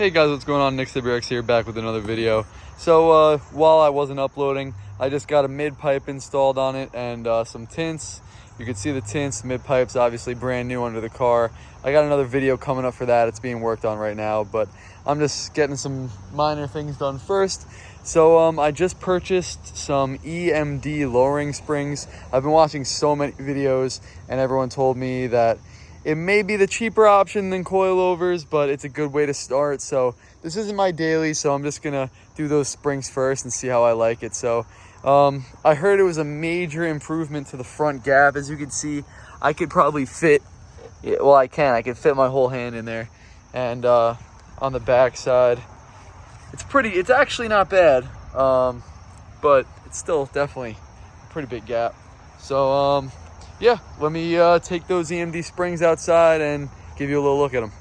Hey guys, what's going on? Nick WX here, back with another video. So while I wasn't uploading, I just got a mid pipe installed on it and some tints. You can see the tints, mid pipe's obviously brand new under the car. I got another video coming up for that. It's being worked on right now, but I'm just getting some minor things done first. So I just purchased some EMD lowering springs. I've been watching so many videos and everyone told me that it may be the cheaper option than coilovers, but it's a good way to start. So this isn't my daily, so I'm just gonna do those springs first and see how I like it. So I heard it was a major improvement to the front gap. As you can see, I could probably fit, well, I could fit my whole hand in there. And on the back side, it's actually not bad, but it's still definitely a pretty big gap. So yeah, let me take those EMD springs outside and give you a little look at them.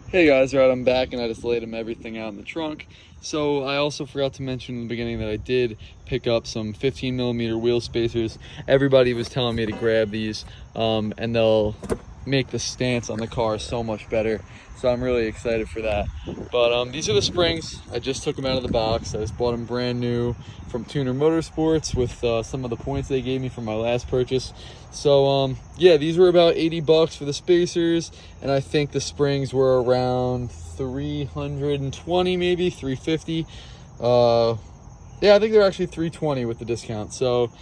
Hey guys, right, I'm back and I just laid everything out in the trunk. So I also forgot to mention in the beginning that I did pick up some 15mm wheel spacers. Everybody was telling me to grab these and they'll make the stance on the car so much better. So I'm really excited for that. But these are the springs. I just took them out of the box. I just bought them brand new from Tuner Motorsports with some of the points they gave me from my last purchase. So yeah, these were about 80 bucks for the spacers, and I think the springs were around 320, maybe 350. Yeah, I think they're actually 320 with the discount. So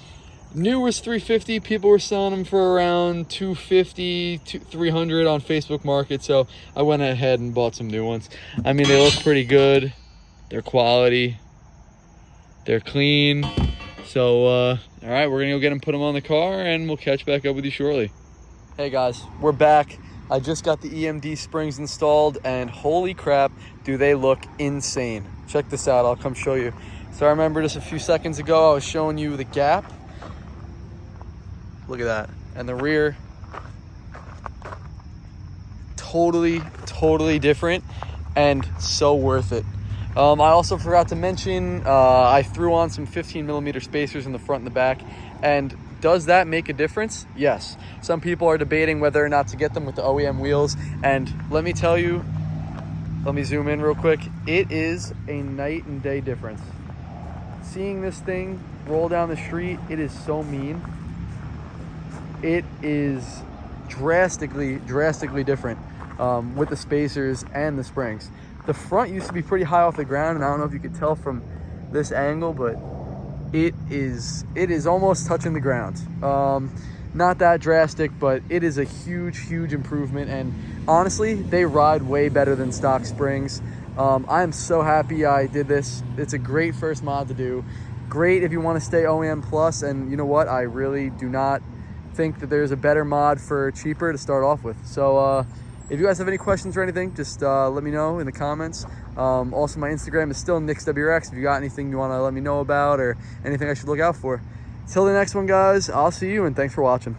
new was 350. People were selling them for around 250 to 300 on Facebook Market. So I went ahead and bought some new ones. I mean, they look pretty good. They're quality. They're clean. So all right, we're gonna go get them, put them on the car, and we'll catch back up with you shortly. Hey guys, we're back. I just got the EMD springs installed, and holy crap, do they look insane. Check this out, I'll come show you. So I remember just a few seconds ago, I was showing you the gap. Look at that. And the rear, totally different and so worth it. I also forgot to mention, I threw on some 15mm spacers in the front and the back. And does that make a difference? Yes. Some people are debating whether or not to get them with the OEM wheels. And let me tell you, let me zoom in real quick. It is a night and day difference. Seeing this thing roll down the street, it is so mean. It is drastically different with the spacers and the springs. The front used to be pretty high off the ground, and I don't know if you could tell from this angle, but it is almost touching the ground. Not that drastic, but it is a huge improvement, and honestly, they ride way better than stock springs. I am so happy I did this. It's a great first mod to do. Great if you want to stay OEM plus, and you know what? I really do not think that there's a better mod for cheaper to start off with. So if you guys have any questions or anything, just let me know in the comments. Also, my Instagram is still NicksWX. If you got anything you want to let me know about or anything I should look out for. Till the next one, guys, I'll see you, and thanks for watching.